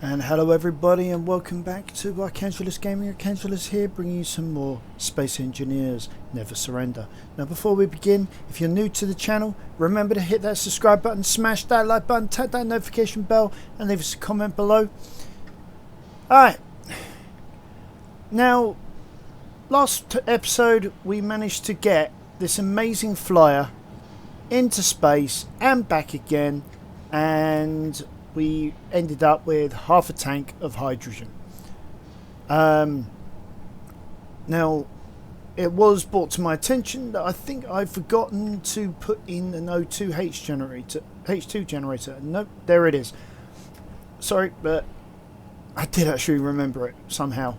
And hello everybody and welcome back to Arcangulus Gaming. Arcangulus here, bringing you some more Space Engineers Never Surrender. Now before we begin, if you're new to the channel, remember to hit that subscribe button, smash that like button, tap that notification bell and leave us a comment below. Alright, now last episode we managed to get this amazing flyer into space and back again, and we ended up with half a tank of hydrogen. Now, it was brought to my attention that I think I've forgotten to put in an O2 H2 generator. Nope, there it is. Sorry, but I did actually remember it somehow.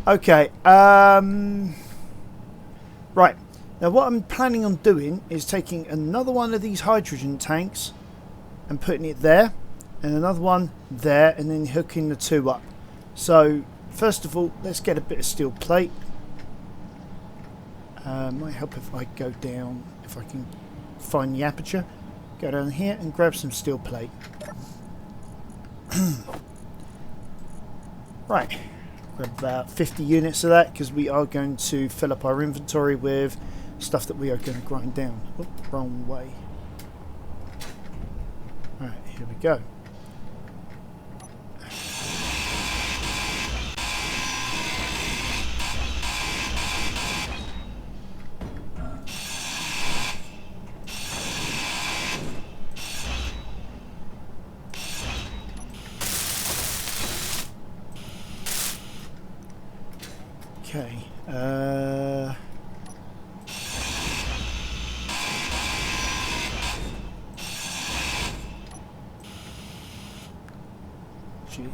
Okay, right. Now what I'm planning on doing is taking another one of these hydrogen tanks and putting it there, and another one there, and then hooking the two up. So first of all, let's get a bit of steel plate. Might help if I go down, if I can find the aperture. Go down here and grab some steel plate. Right, grab about 50 units of that, because we are going to fill up our inventory with stuff that we are going to grind down. Oh, wrong way. Alright, here we go. Okay,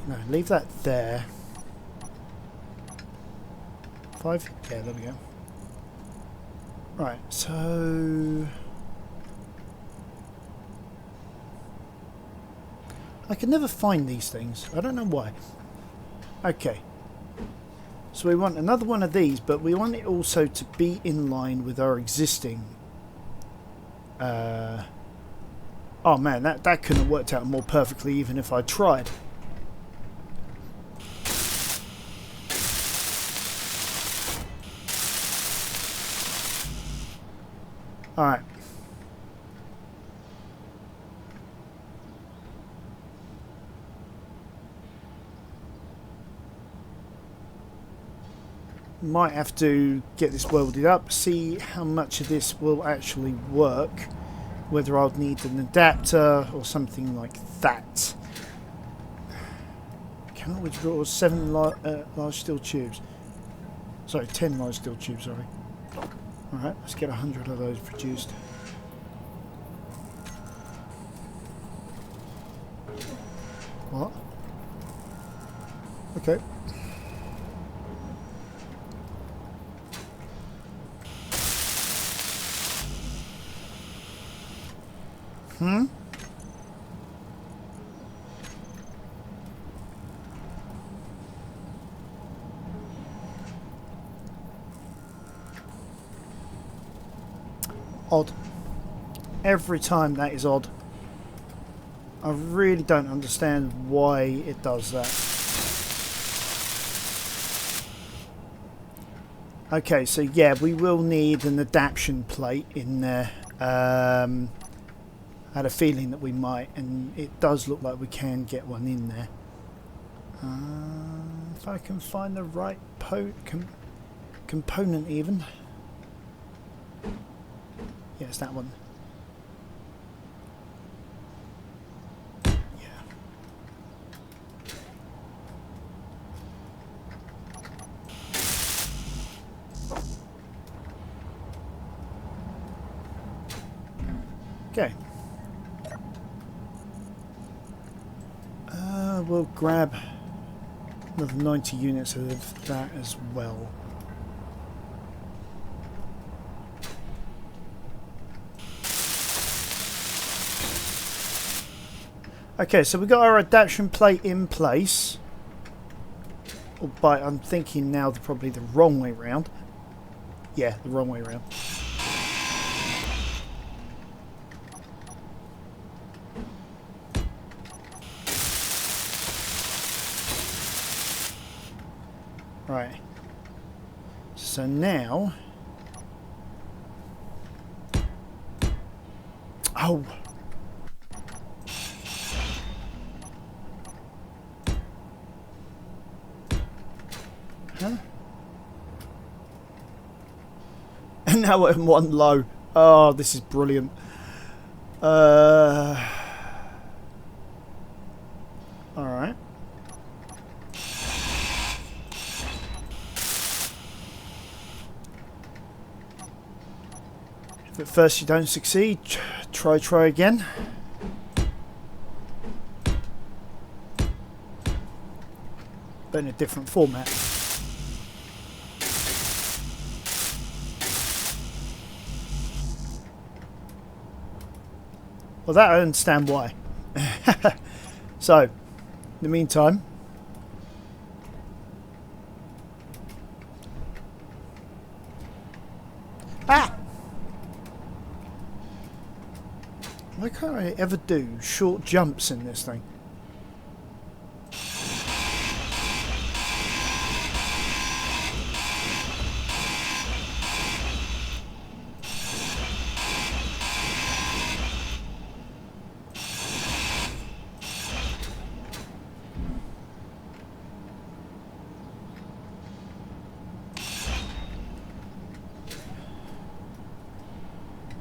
no, leave that there. 5? Yeah, there we go. Right, so I can never find these things. I don't know why. Okay. So we want another one of these, but we want it also to be in line with our existing. Oh man, that couldn't have worked out more perfectly even if I tried. Alright. Might have to get this welded up, see how much of this will actually work, whether I'll need an adapter or something like that. Can I withdraw 7 large steel tubes? Sorry, 10 large steel tubes, sorry. Alright, let's get 100 of those produced. What? Okay. Odd. Every time that is odd. I really don't understand why it does that. Okay, so yeah, we will need an adaptation plate in there. I had a feeling that we might, and it does look like we can get one in there. If I can find the right component even. Yeah, it's that one. Yeah. Okay. We'll grab another 90 units of that as well. Okay, so we got our adaptation plate in place. But I'm thinking now probably the wrong way round. Yeah, the wrong way round. Right. So now... Oh! Huh? And now we're in one low. Oh, this is brilliant. Alright. If at first you don't succeed, try again. But in a different format. Well, that I understand why. So, in the meantime... Ah! Why can't I ever do short jumps in this thing?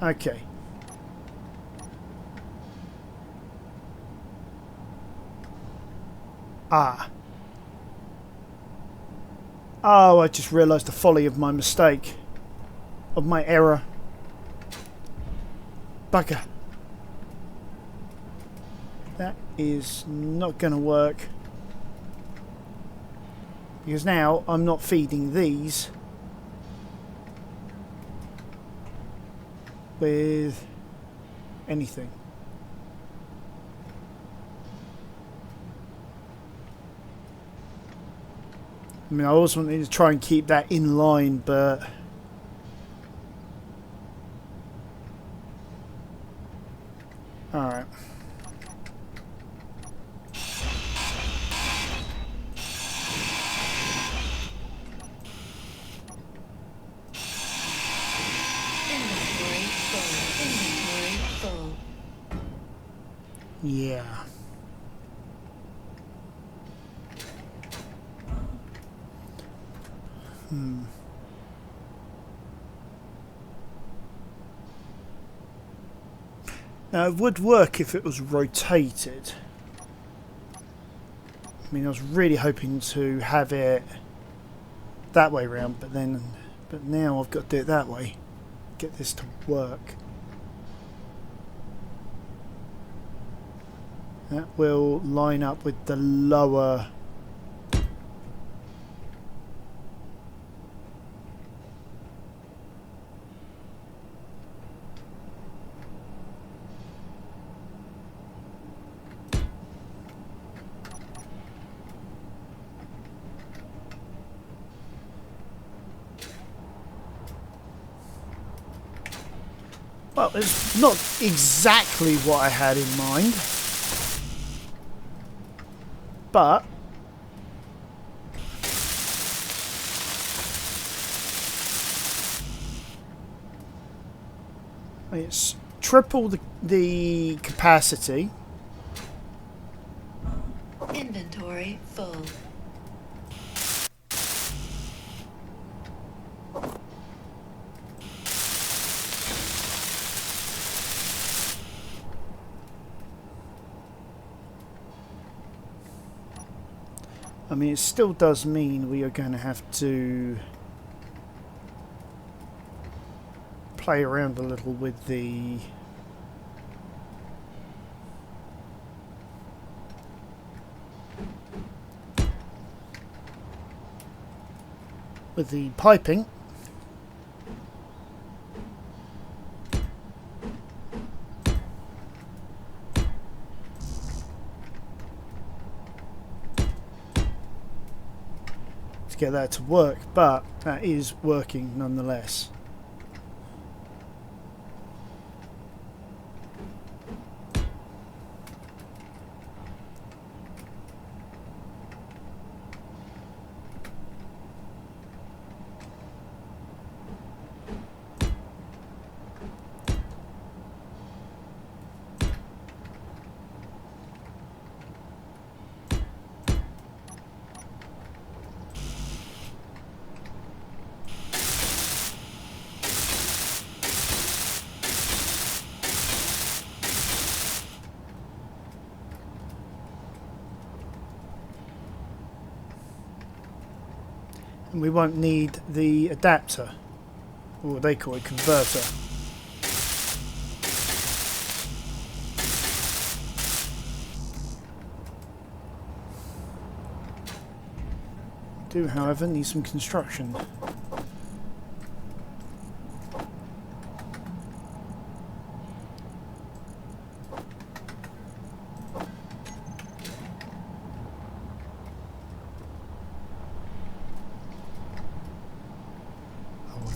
Okay. Ah. Oh, I just realised the folly of my mistake. Of my error. Bugger. That is not going to work. Because now I'm not feeding these with anything. I mean, I always wanted to try and keep that in line, but... Alright. Yeah. Now, it would work if it was rotated. I mean, I was really hoping to have it that way round, but now I've got to do it that way. Get this to work. That will line up with the lower... Well, it's not exactly what I had in mind. But it's triple the capacity. Inventory full. I mean, it still does mean we are going to have to play around a little with the piping. Get that to work, but that is working nonetheless. And we won't need the adapter, or what they call a converter. Do, however, need some construction.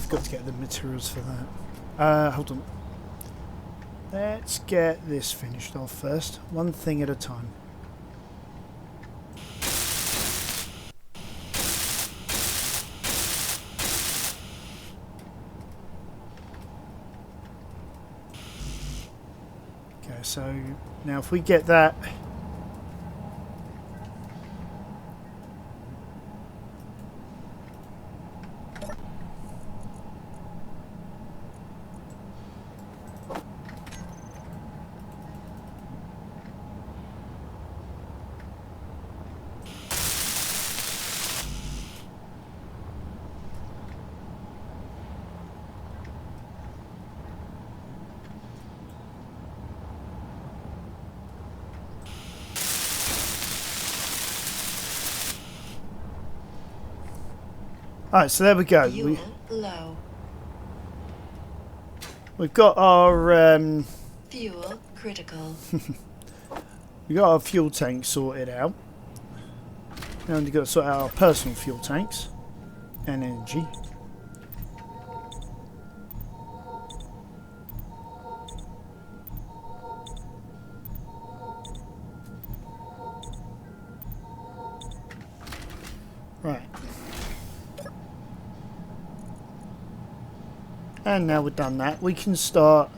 Got to get the materials for that. Hold on. Let's get this finished off first. One thing at a time. Okay, so now if we get that. Alright, so there we go. Fuel low. We've got our Fuel critical. we got our fuel tank sorted out. Now we've got to sort out our personal fuel tanks and energy. Right. And now we've done that, we can start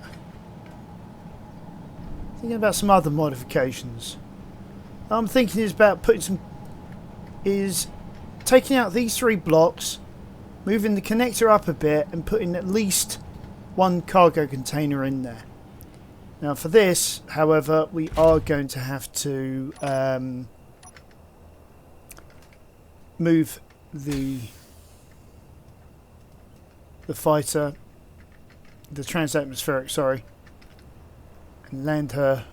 thinking about some other modifications. I'm thinking is about taking out these 3 blocks, moving the connector up a bit and putting at least 1 cargo container in there. Now for this, however, we are going to have to move the fighter, the transatmospheric, sorry, and land her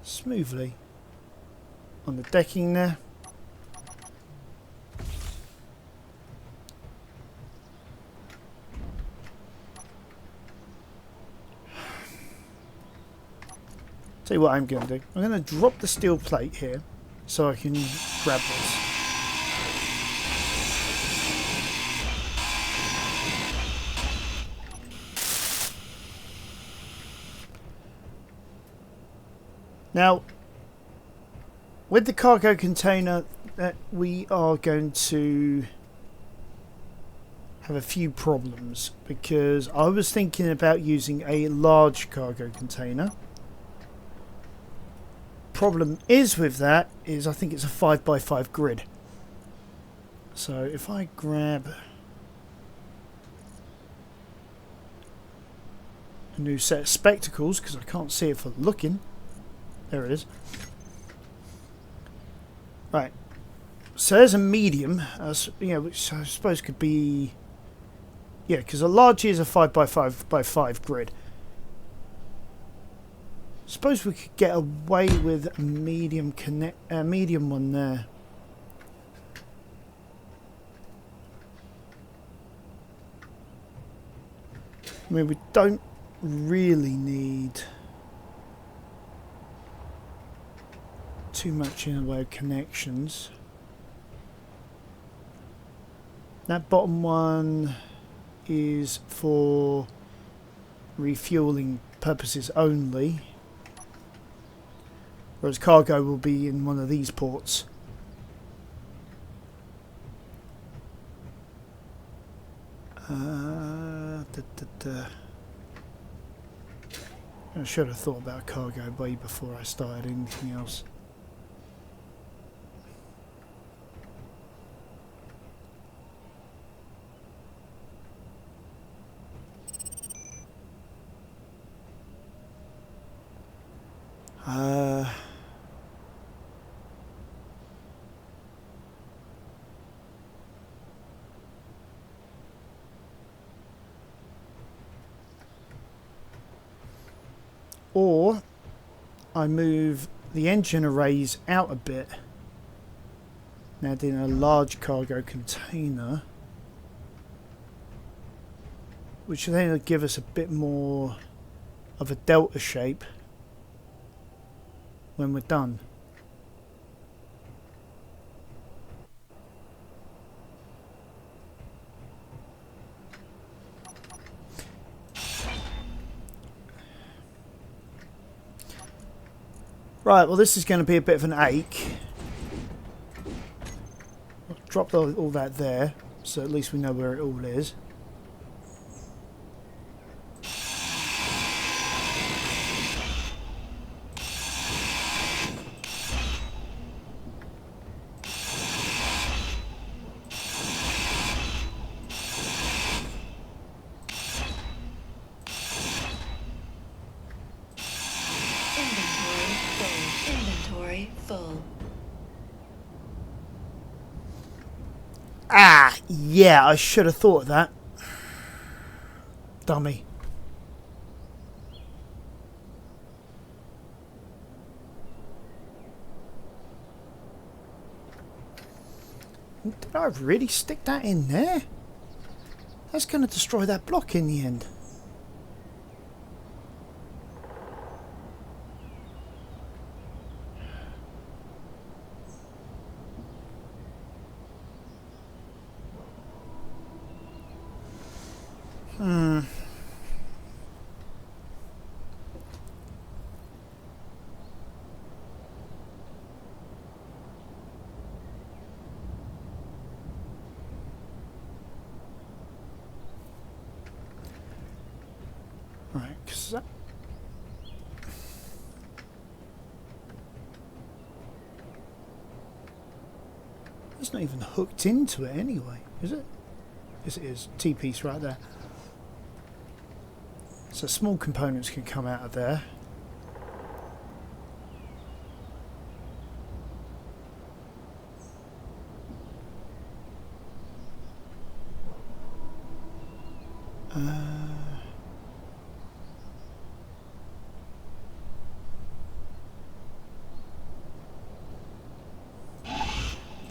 smoothly on the decking there. Tell you what I'm going to do. I'm going to drop the steel plate here so I can grab this. Now, with the cargo container, we are going to have a few problems because I was thinking about using a large cargo container. Problem is with that is I think it's a 5x5 grid. So if I grab a new set of spectacles, because I can't see it for looking. There it is. Right. So there's a medium, which I suppose could be, yeah, because a large is a 5x5 grid. Suppose we could get away with a medium medium one there. I mean, we don't really need too much in the way of connections. That bottom one is for refueling purposes only, whereas cargo will be in one of these ports. I should have thought about cargo way before I started anything else. Or I move the engine arrays out a bit. Now add in a large cargo container, which then will give us a bit more of a delta shape when we're done. Right, well this is going to be a bit of an ache. I'll drop all that there, so at least we know where it all is. Inventory full. Ah, yeah, I should have thought of that. Dummy. Did I really stick that in there? That's going to destroy that block in the end. Right, because that... It's not even hooked into it anyway, is it? Yes, it is. T-piece right there. So small components can come out of there.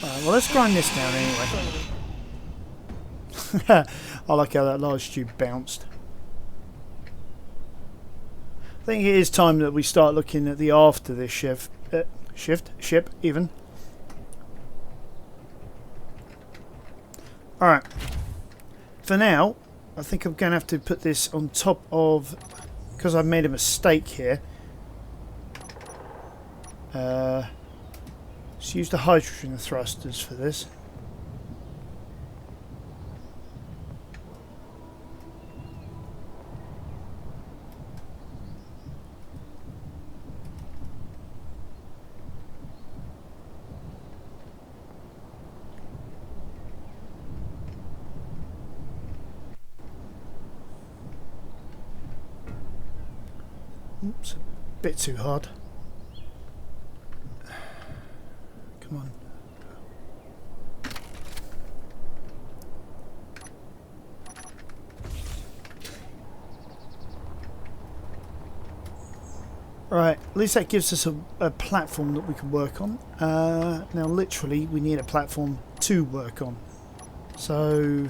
Alright, well let's grind this down anyway. I like how that large tube bounced. I think it is time that we start looking at the after this ship even. Alright. For now, I think I'm going to have to put this on top of, because I've made a mistake here. Let's use the hydrogen thrusters for this. Oops, a bit too hard. Come on. Right, at least that gives us a platform that we can work on. Now literally we need a platform to work on. So...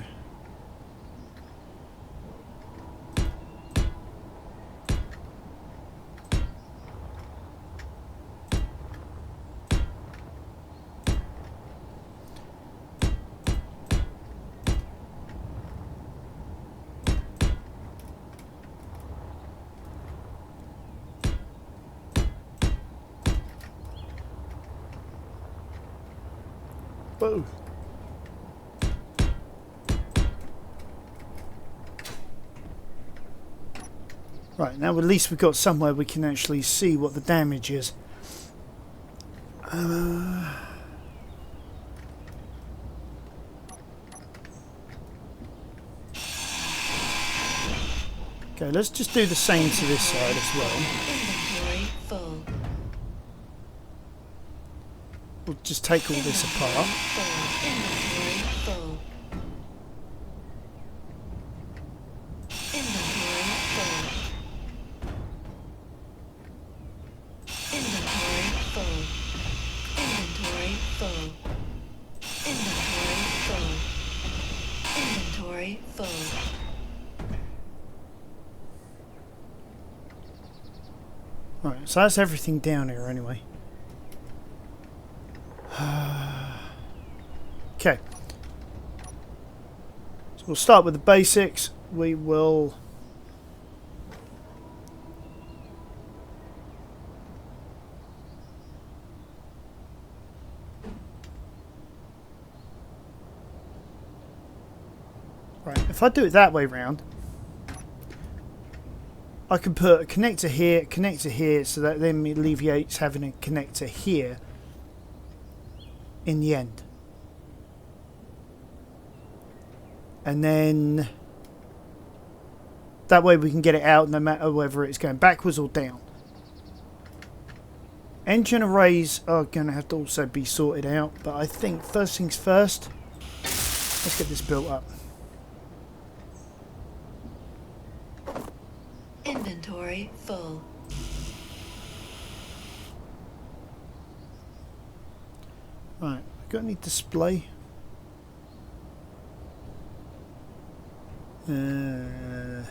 Whoa. Right, now at least we've got somewhere we can actually see what the damage is. Okay, let's just do the same to this side as well. Inventory full. We'll just take all this apart. Full. Inventory full. Inventory full. full. Inventory full. Inventory full. Right, so that's everything down here anyway. Okay. So we'll start with the basics. We will... Right, if I do it that way round, I can put a connector here, so that then alleviates having a connector here in the end. And then that way we can get it out no matter whether it's going backwards or down. Engine arrays are going to have to also be sorted out, but I think first things first, let's get this built up. Inventory full. Right, got any display? Yeah,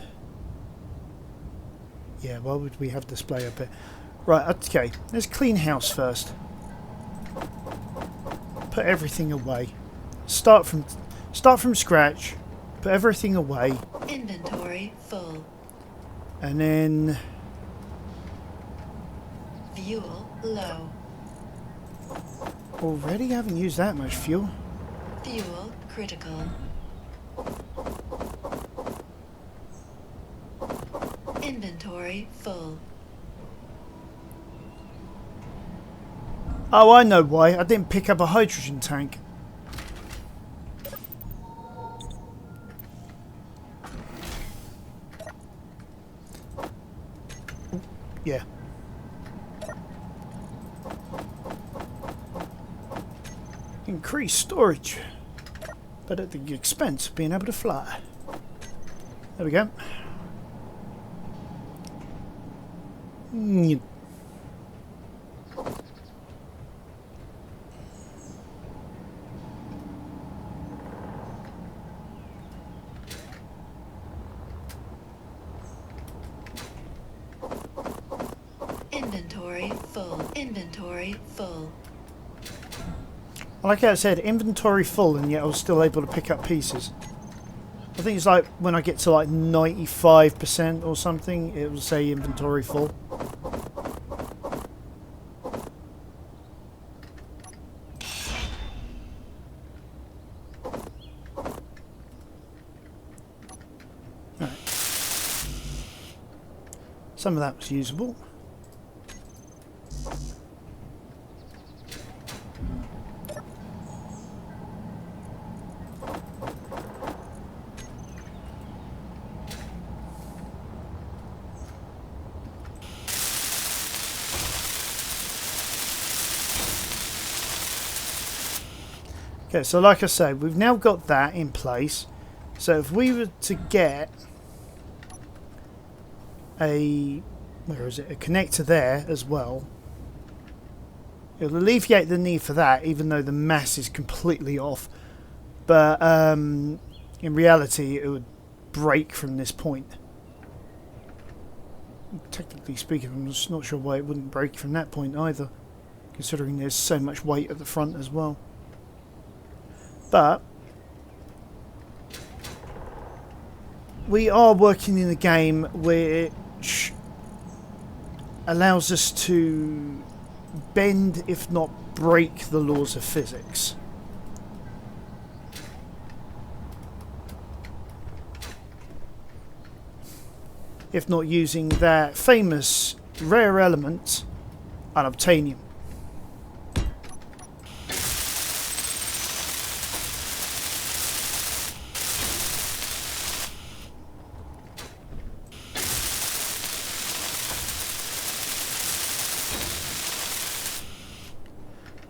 why would we have display up here? Right, okay, let's clean house first. Put everything away. Start from scratch. Put everything away. Inventory full. And then Fuel low. already haven't used that much fuel. Fuel critical. Inventory full. Oh, I know why. I didn't pick up a hydrogen tank. Yeah. Increase storage, but at the expense of being able to fly. There we go. Inventory full. Inventory full. Like I said, inventory full, and yet I was still able to pick up pieces. I think it's like when I get to like 95% or something, it will say inventory full. Right. Some of that was usable. Okay, so like I said, we've now got that in place. So if we were to get a, where is it, a connector there as well, it'll alleviate the need for that, even though the mass is completely off. But in reality, it would break from this point. Technically speaking, I'm just not sure why it wouldn't break from that point either, considering there's so much weight at the front as well. But we are working in a game which allows us to bend, if not break, the laws of physics. If not using that famous rare element, unobtainium.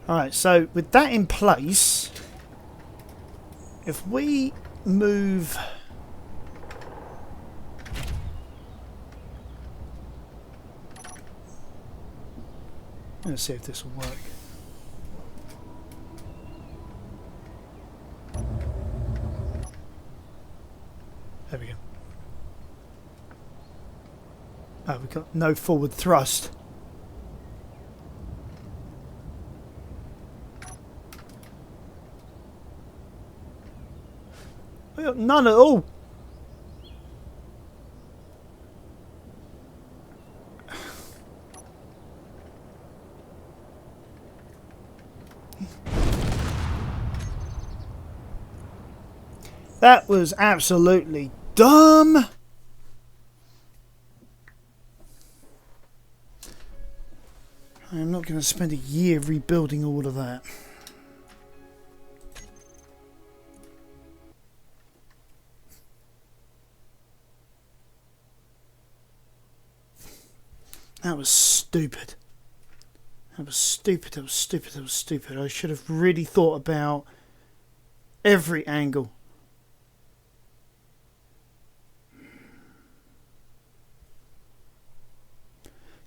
Alright, so with that in place, if we move... Let's see if this will work. got no forward thrust. We got none at all. That was absolutely dumb. I'm not going to spend a year rebuilding all of that. That was stupid. That was stupid, that was stupid, that was stupid. I should have really thought about every angle.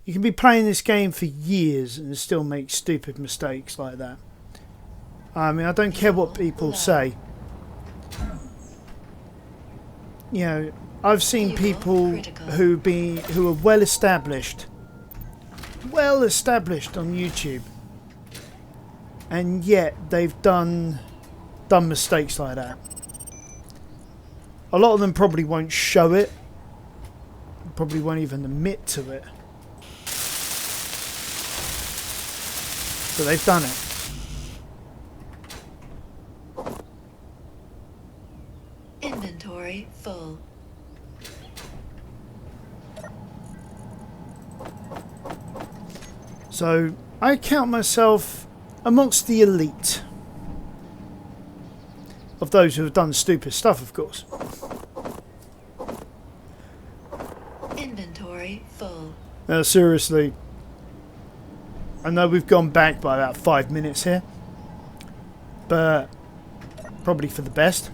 You can be playing this game for years and still make stupid mistakes like that. I mean, I don't care what people say. You know, I've seen people who are well established on YouTube, and yet they've done mistakes like that. A lot of them probably won't show it, probably won't even admit to it. But they've done it. Inventory full. So I count myself amongst the elite of those who have done stupid stuff, of course. Inventory full. Now seriously, I know we've gone back by about 5 minutes here, but probably for the best.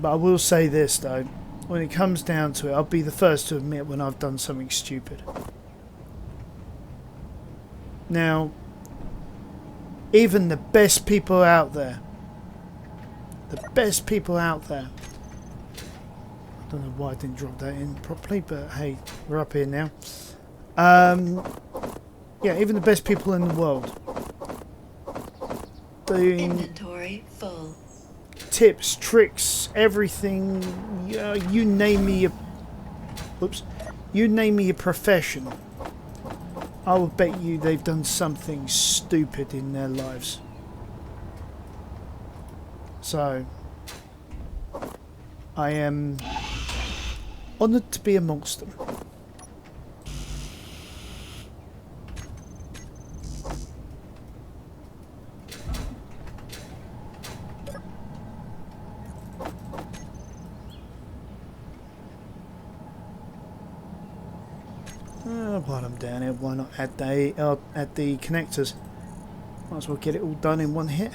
But I will say this though, when it comes down to it, I'll be the first to admit when I've done something stupid. Now, even the best people out there, I don't know why I didn't drop that in properly, but hey, we're up here now. Yeah, even the best people in the world doing Inventory full. tips, tricks, everything. You name me a profession. I will bet you they've done something stupid in their lives. So I am honoured to be amongst them. While I'm down here, why not add the connectors? Might as well get it all done in one hit.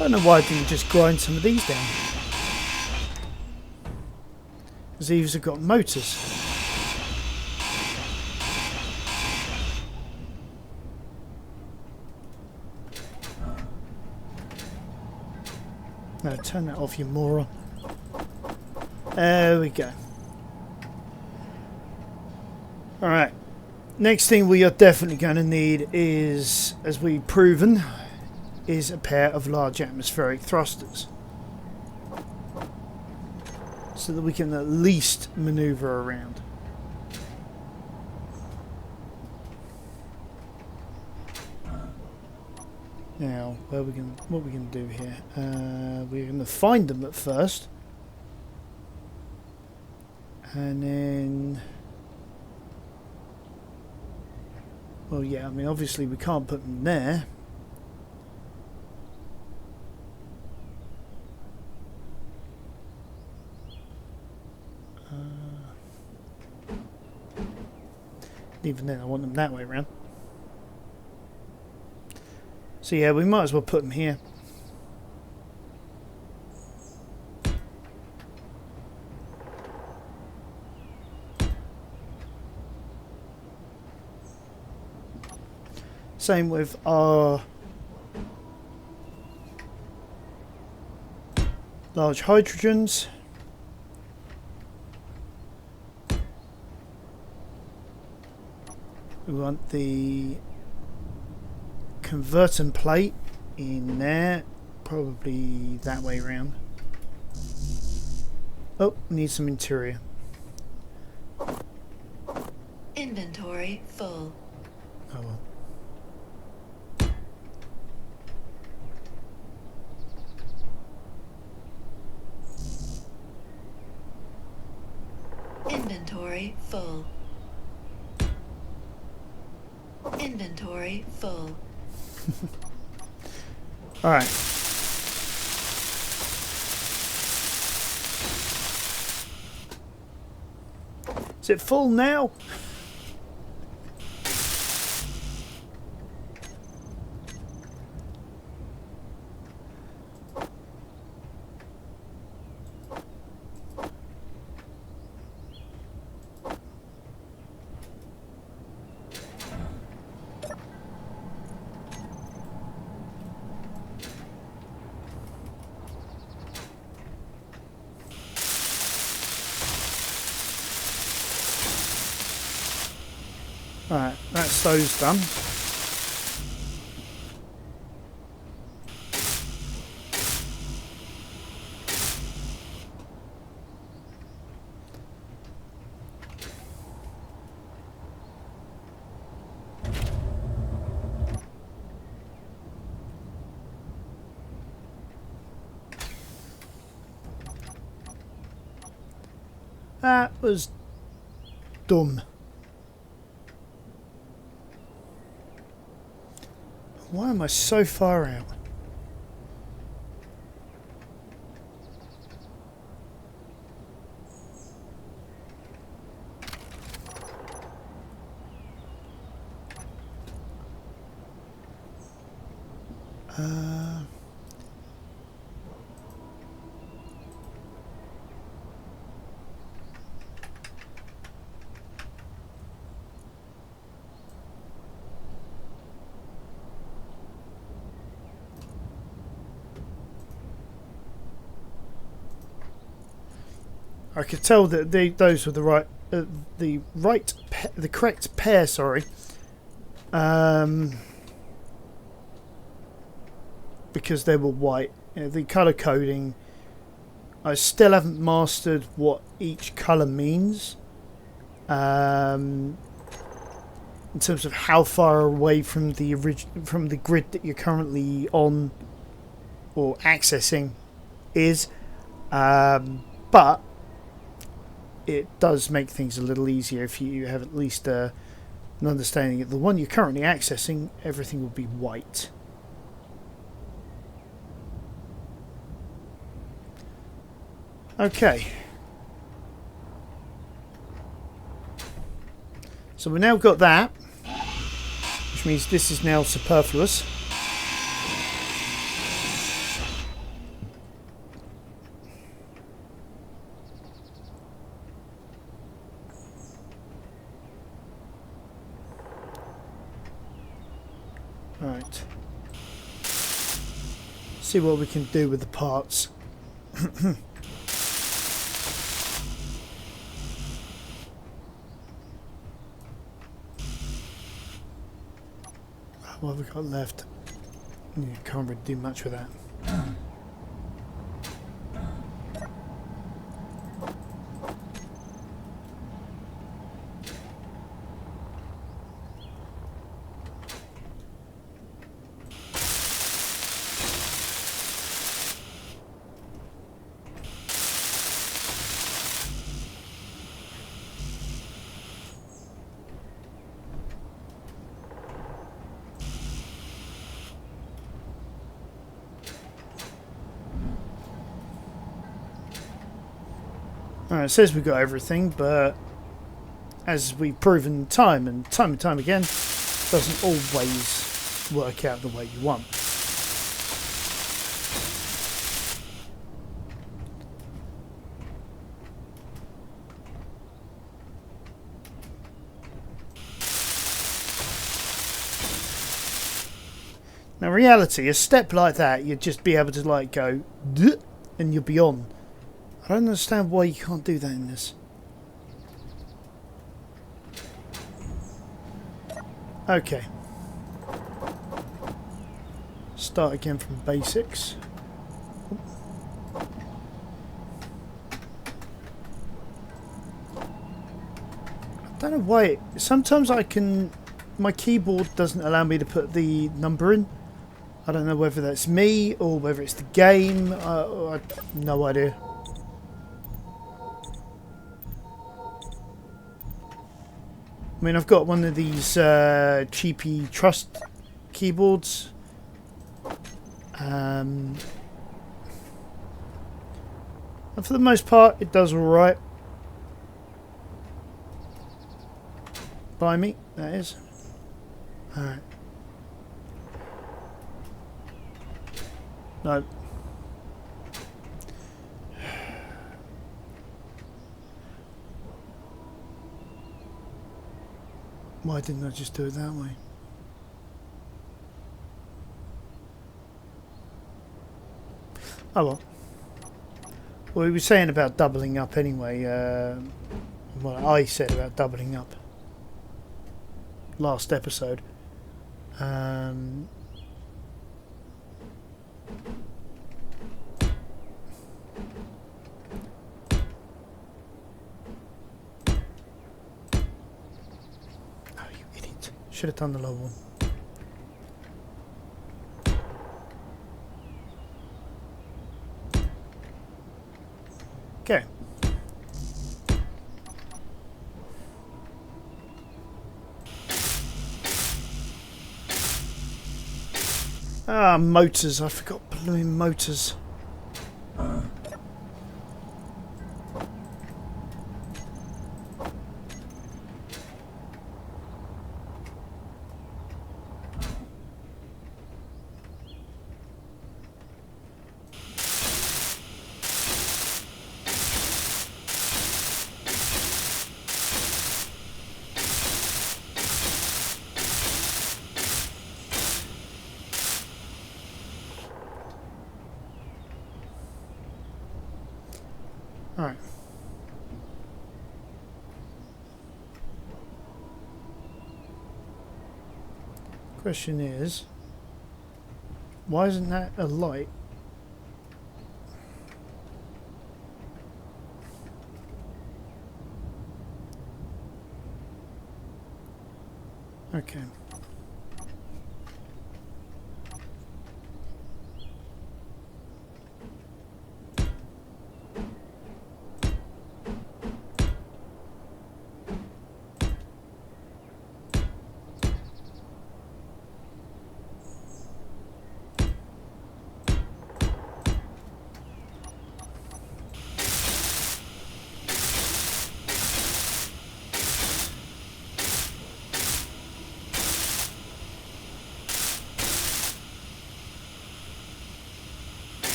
I don't know why I didn't just grind some of these down. Because these have got motors. No, turn that off, you moron. There we go. Alright. Next thing we are definitely going to need is, as we've proven, is a pair of large atmospheric thrusters. so that we can at least maneuver around. Now, what are we going to do here? We're going to find them at first, and then, well, yeah. I mean, obviously we can't put them there. Even then, I want them that way around. So yeah, we might as well put them here. Same with our large hydrogens. We want the converter plate in there, probably that way around. Oh, need some interior. Inventory full. Oh well. Inventory full. Inventory full. All right. Is it full now? Alright, that's those done. That was dumb. Why am I so far out? I could tell that those were the correct pair. Sorry, because they were white. You know, the color coding. I still haven't mastered what each color means. In terms of how far away from the grid that you're currently on or accessing is, but it does make things a little easier if you have at least an understanding of the one you're currently accessing. Everything will be white. Okay. So we've now got that, which means this is now superfluous. Right. See what we can do with the parts. What have we got left? Yeah, can't really do much with that. It says we got everything, but as we've proven time and time again, doesn't always work out the way you want. Now, reality, a step like that, you'd just be able to like go, "Duh," and you'll be on. I don't understand why you can't do that in this. Okay. Start again from basics. I don't know why. Sometimes I can... My keyboard doesn't allow me to put the number in. I don't know whether that's me or whether it's the game. I have no idea. I mean, I've got one of these cheapy Trust keyboards. And for the most part, it does alright. By me, that is. Alright. No. Why didn't I just do it that way? Oh well. Well, we were saying about doubling up anyway. What I said about doubling up last episode. Should have done the low one. Okay. Ah, motors. I forgot blooming motors. Alright. Question is, why isn't that a light? Okay.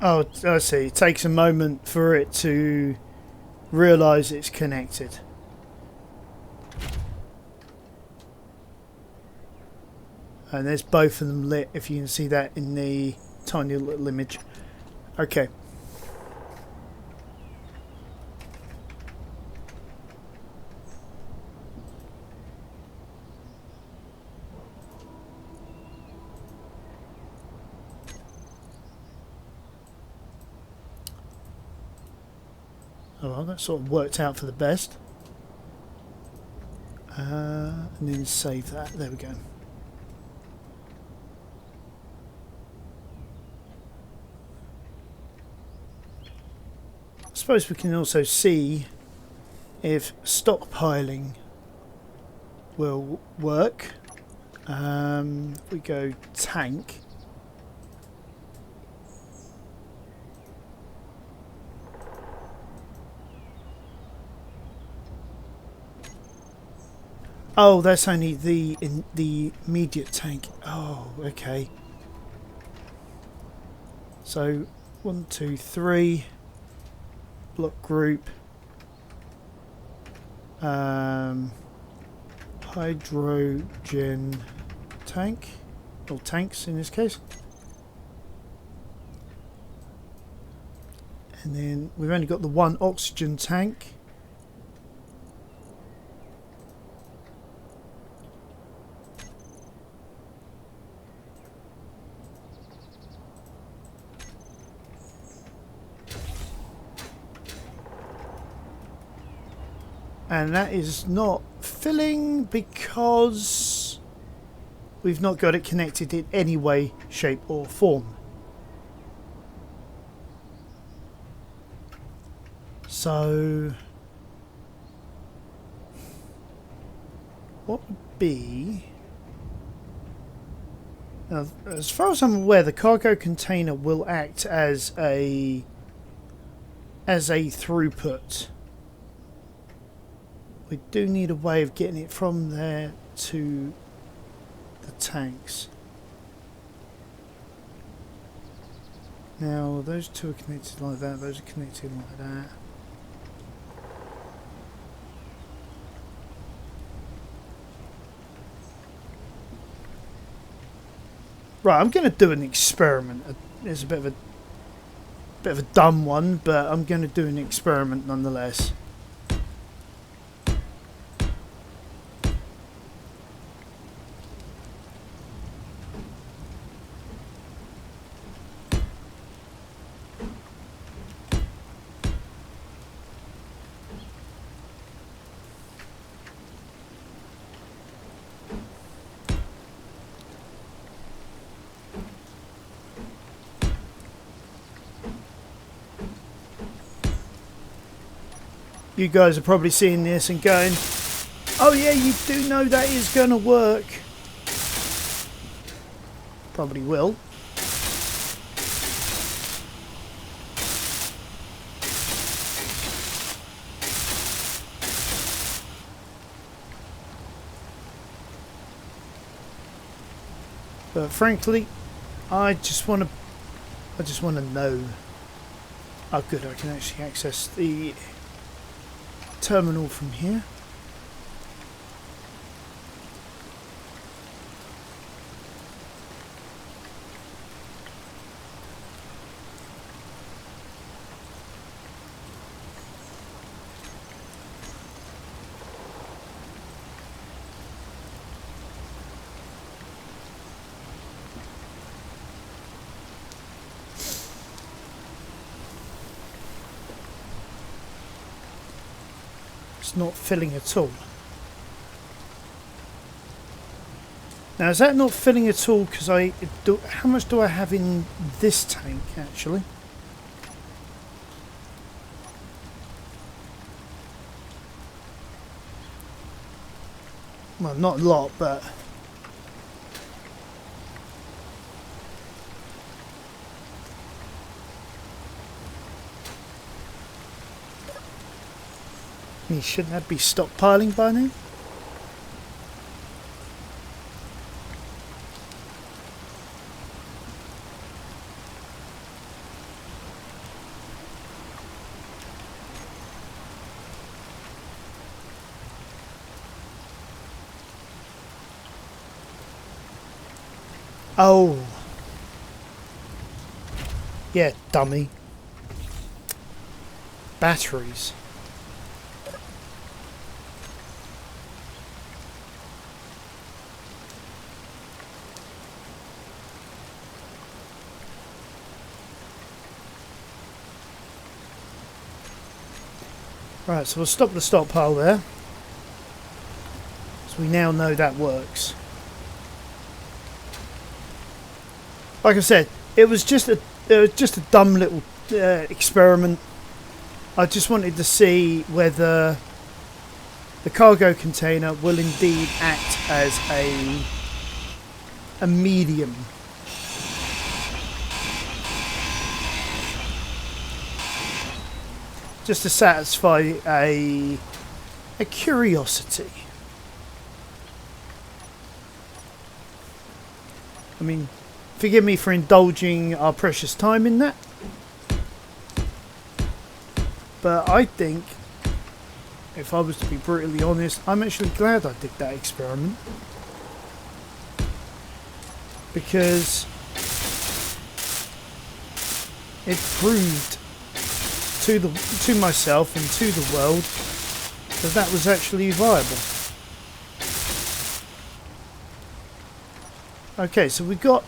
Oh, I see. It takes a moment for it to realise it's connected. And there's both of them lit, if you can see that in the tiny little image. Okay. Oh well, that sort of worked out for the best. And then save that. There we go. I suppose we can also see if stockpiling will work. If we go tank. Oh, that's only the immediate tank. Oh, okay. So 1, 2, 3 block group. Hydrogen tank, or tanks in this case. And then we've only got the one oxygen tank. And that is not filling because we've not got it connected in any way, shape or form. So what would be... Now, as far as I'm aware, the cargo container will act as a throughput. We do need a way of getting it from there to the tanks. Now, those two are connected like that, those are connected like that. Right, I'm going to do an experiment. It's a bit of a dumb one, but I'm going to do an experiment nonetheless. You guys are probably seeing this and going, oh yeah, you do know that is going to work. Probably will. But frankly, I just want to know. Oh good, I can actually access the terminal from here. It's not filling at all. Now is that not filling at all because how much do I have in this tank actually? Well, not a lot, but shouldn't that be stockpiling by now? Oh. Yeah, dummy. Batteries. Right, so we'll stop the stockpile there. So we now know that works. Like I said, it was just a dumb little experiment. I just wanted to see whether the cargo container will indeed act as a medium. Just to satisfy a curiosity. I mean, forgive me for indulging our precious time in that. But I think, if I was to be brutally honest, I'm actually glad I did that experiment. Because it proved to myself and to the world that was actually viable. Okay, so we've got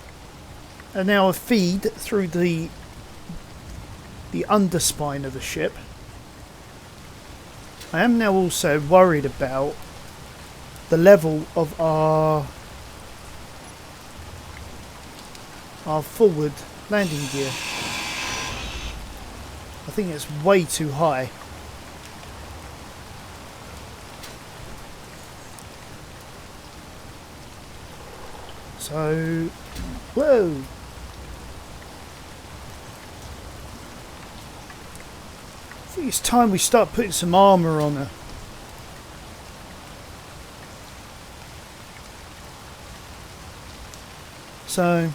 now a feed through the underspine of the ship. I am now also worried about the level of our forward landing gear. I think it's way too high. So, whoa! I think it's time we start putting some armour on her. So,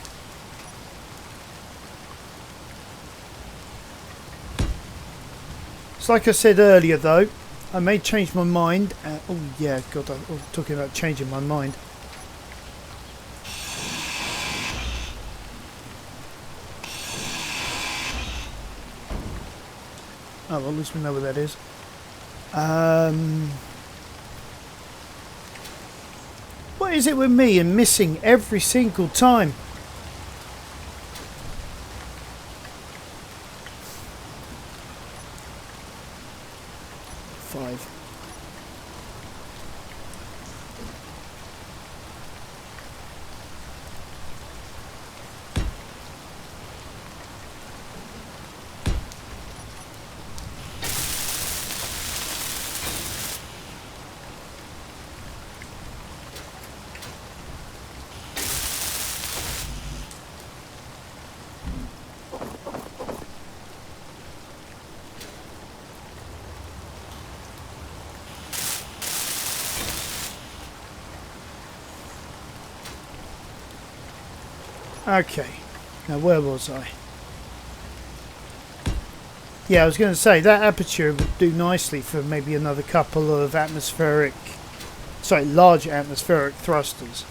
it's like I said earlier though, I may change my mind. Oh yeah, God, I'm talking about changing my mind. Oh, well, at least we know where that is. What is it with me and missing every single time? Five. Okay, now where was I? Yeah, I was going to say that aperture would do nicely for maybe another couple of large atmospheric thrusters.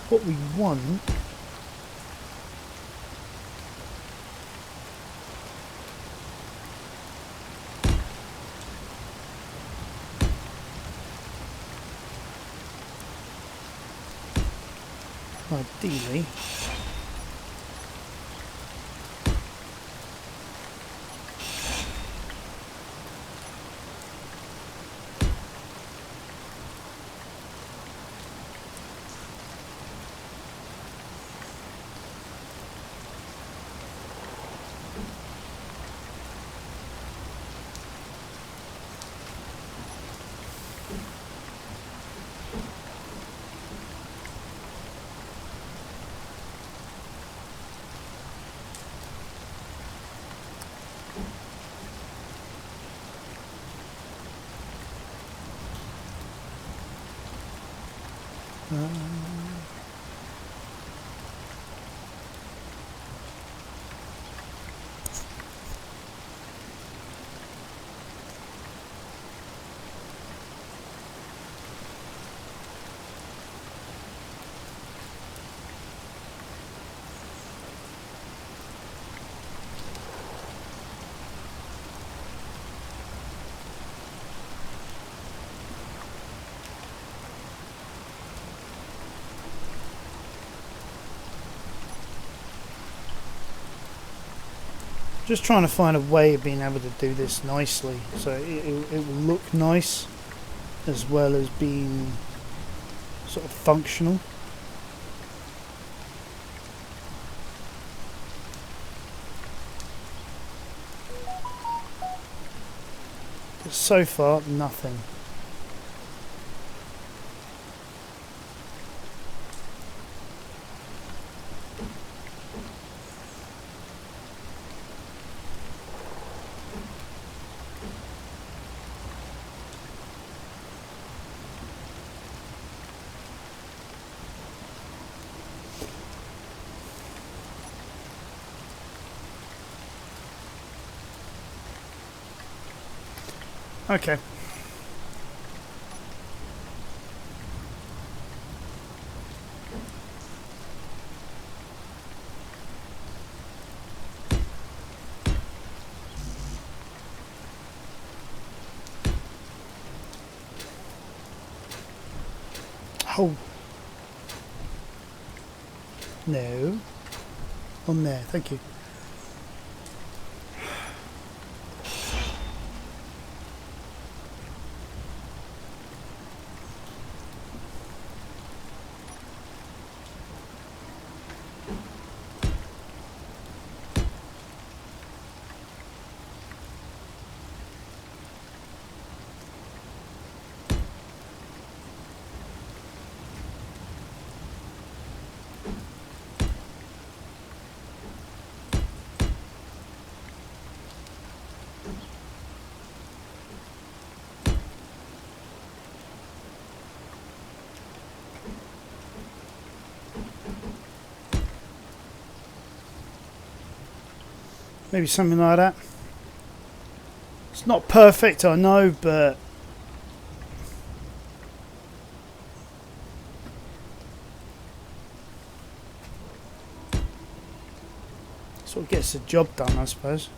What we want ideally Just trying to find a way of being able to do this nicely, so it will look nice as well as being sort of functional. But so far, nothing. Okay. Oh. No. On there, thank you. Maybe something like that. It's not perfect, I know, but sort of gets the job done, I suppose.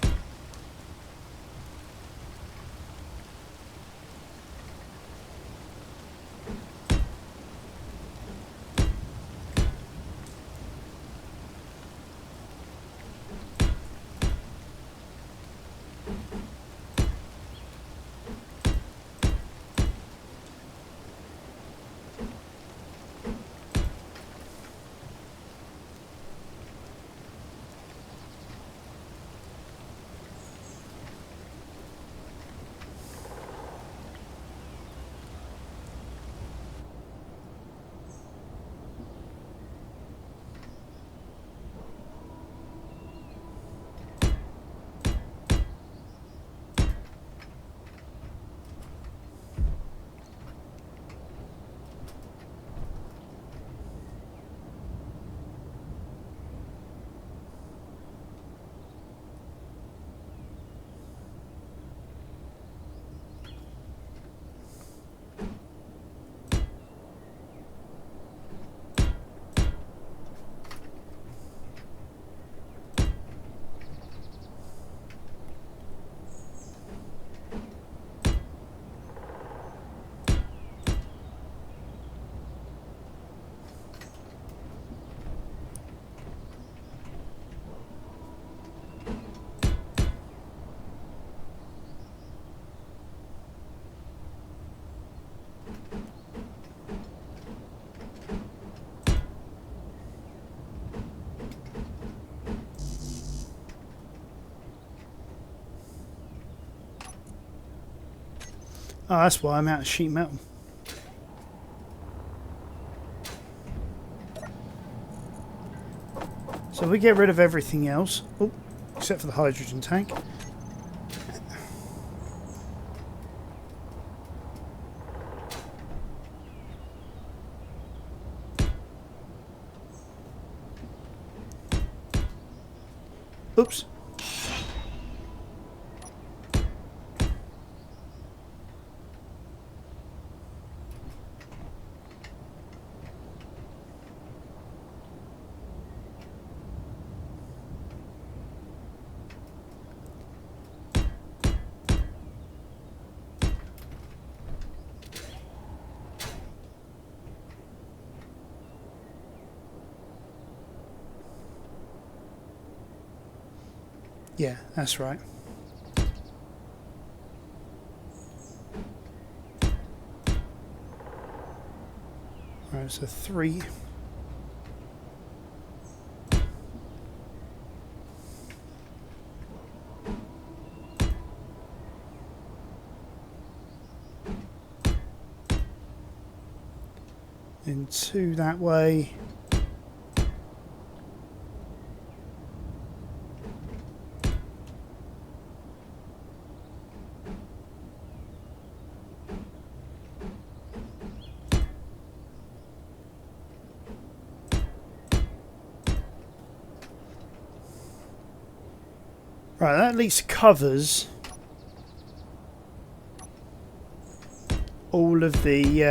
Oh, that's why I'm out of sheet metal. So we get rid of everything else, oh, except for the hydrogen tank. Oops. Yeah, that's right. Alright, so 3. And 2 that way. Right, that at least covers all of the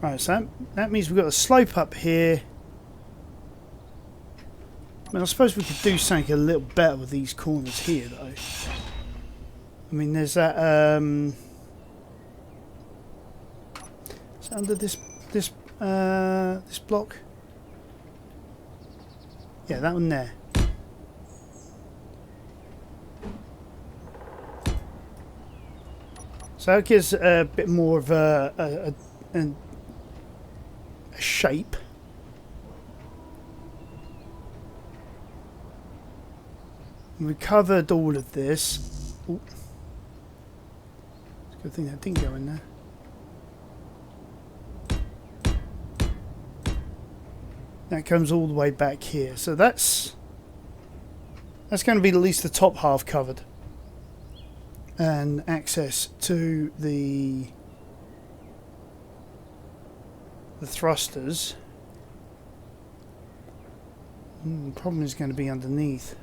right, so that means we've got a slope up here. I mean, I suppose we could do something a little better with these corners here, though. I mean, there's that. Is that under this block? Yeah, that one there. So that gives a bit more of a shape. We covered all of this. Ooh. It's a good thing that didn't go in there. That comes all the way back here. So that's going to be at least the top half covered. And access to the thrusters. The problem is going to be underneath.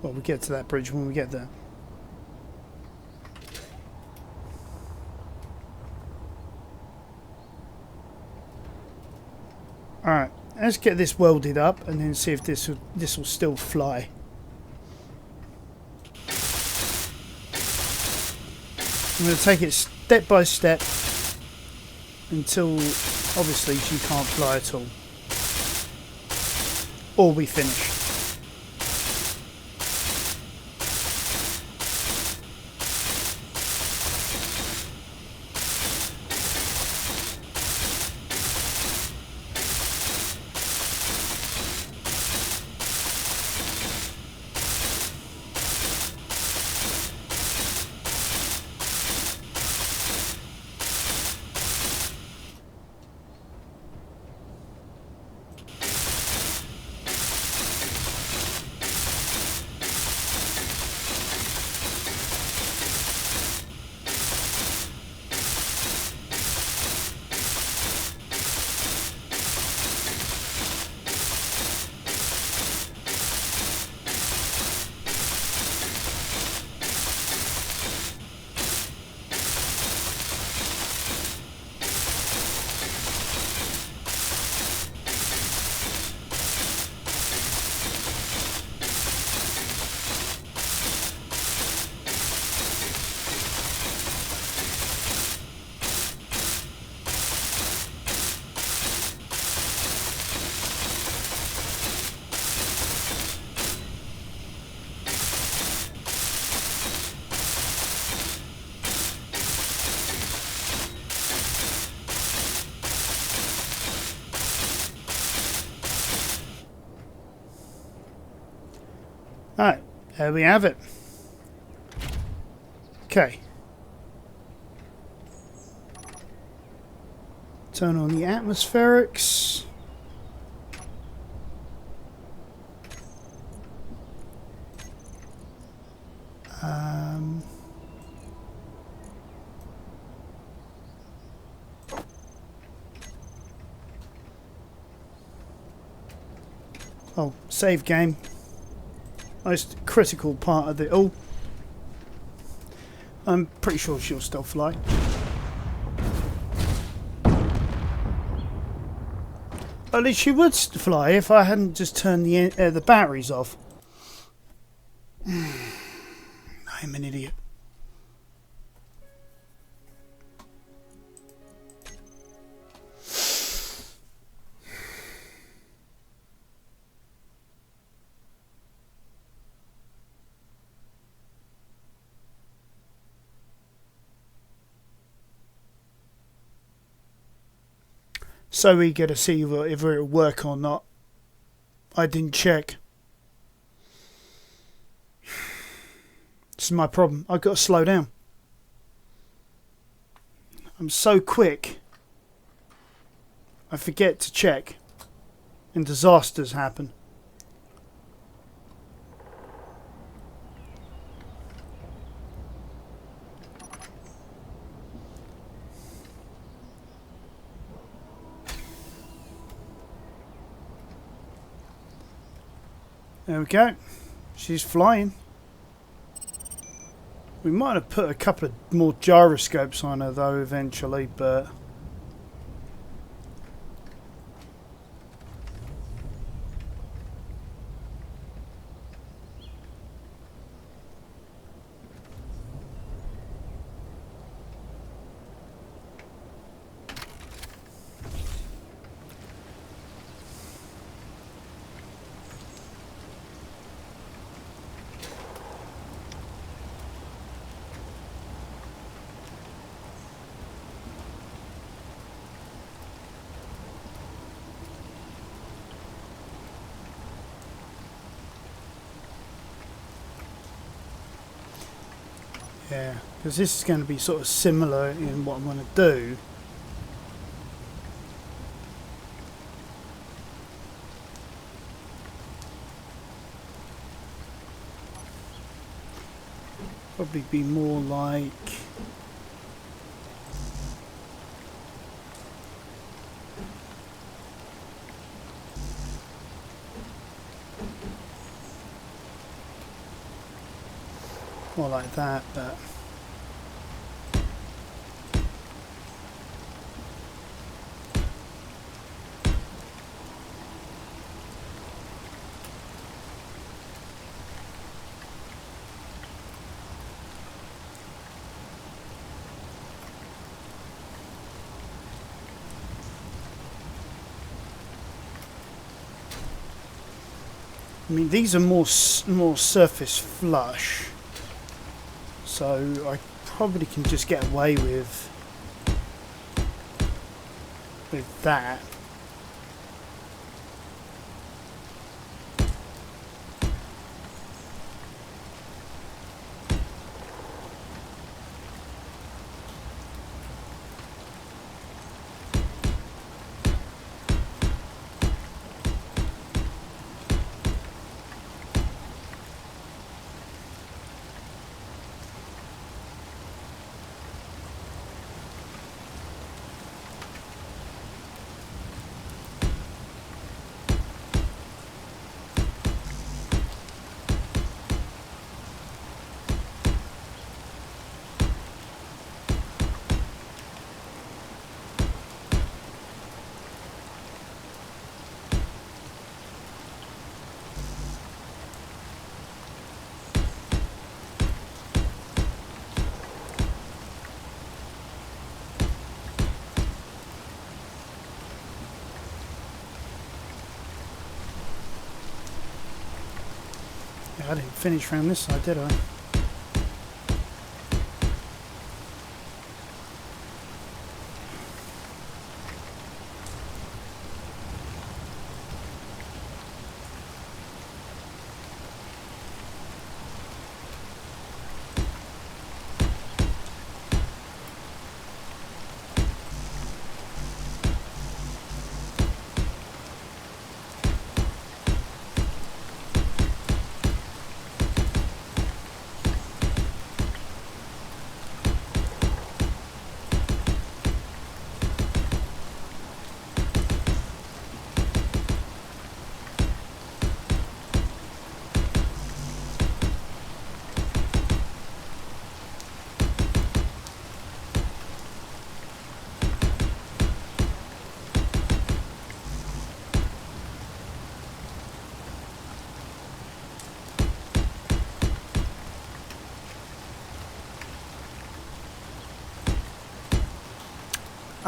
Well, we'll get to that bridge when we get there. Alright, let's get this welded up and then see if this will still fly. I'm going to take it step by step until obviously she can't fly at all. Or we finish. Alright, there we have it. Okay. Turn on the atmospherics. Oh, save game. Most critical part of it all. I'm pretty sure she'll still fly. At least she would fly if I hadn't just turned the batteries off. I'm an idiot. So eager to see whether it'll work or not. I didn't check. This is my problem. I've got to slow down. I'm so quick. I forget to check. And disasters happen. There we go. She's flying. We might have put a couple of more gyroscopes on her though eventually, but yeah, because this is going to be sort of similar in what I'm going to do. Probably be more like more like that, but I mean these are more surface flush. So I probably can just get away with that. I didn't finish around this side, did I?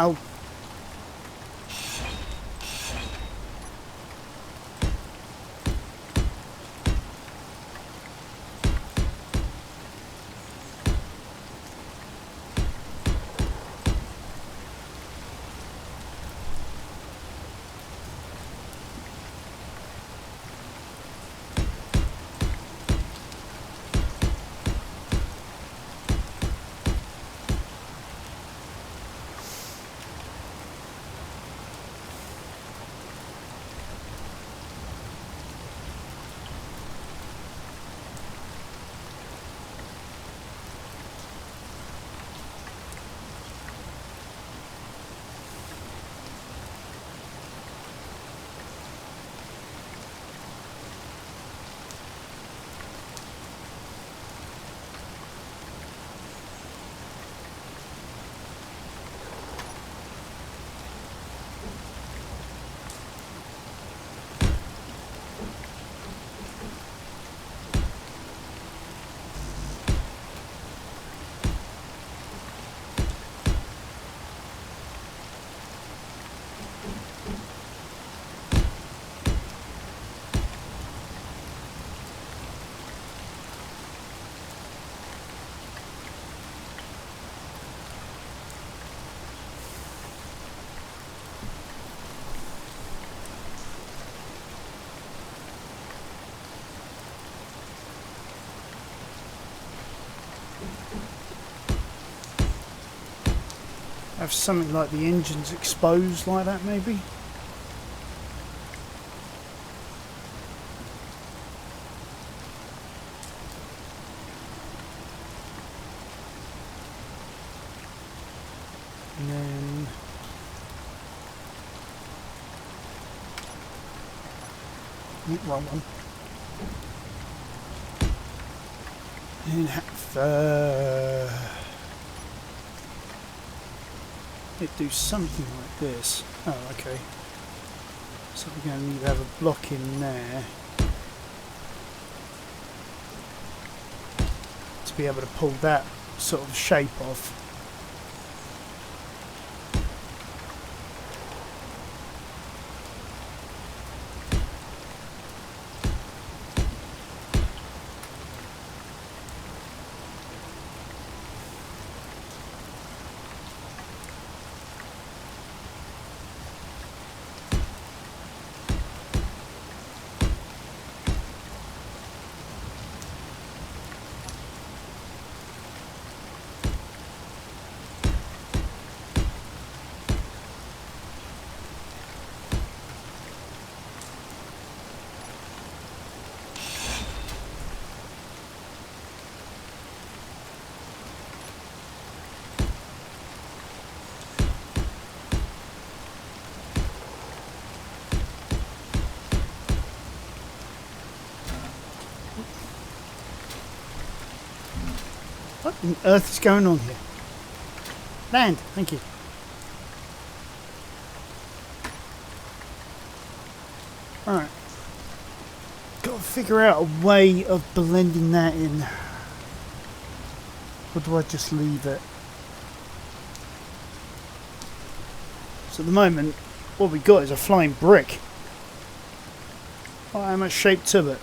Oh. Have something like the engine's exposed like that, maybe? And then... wrong one. And it do something like this. Oh, okay. So we're going to need to have a block in there to be able to pull that sort of shape off. What on earth is going on here? Land, thank you. Alright. Got to figure out a way of blending that in. Or do I just leave it? So at the moment, what we got is a flying brick. Oh, how much shape to it?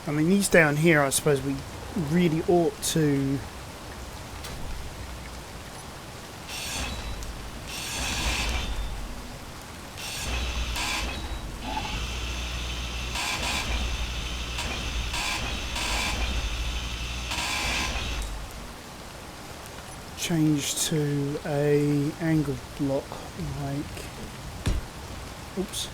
I mean, these down here, I suppose we really ought to... change to a angle block like, oops.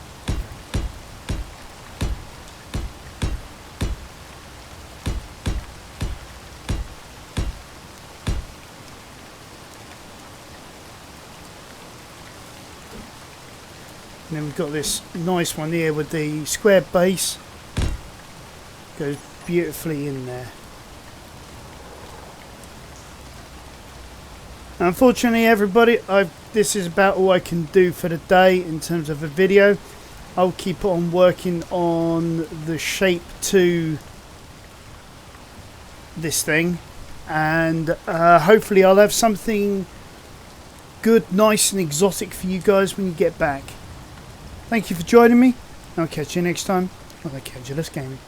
And then we've got this nice one here with the square base. Goes beautifully in there. Unfortunately, everybody, this is about all I can do for the day in terms of a video. I'll keep on working on the shape to this thing, and hopefully I'll have something good, nice and exotic for you guys when you get back. Thank you for joining me. I'll catch you next time on Arcangelus Gaming.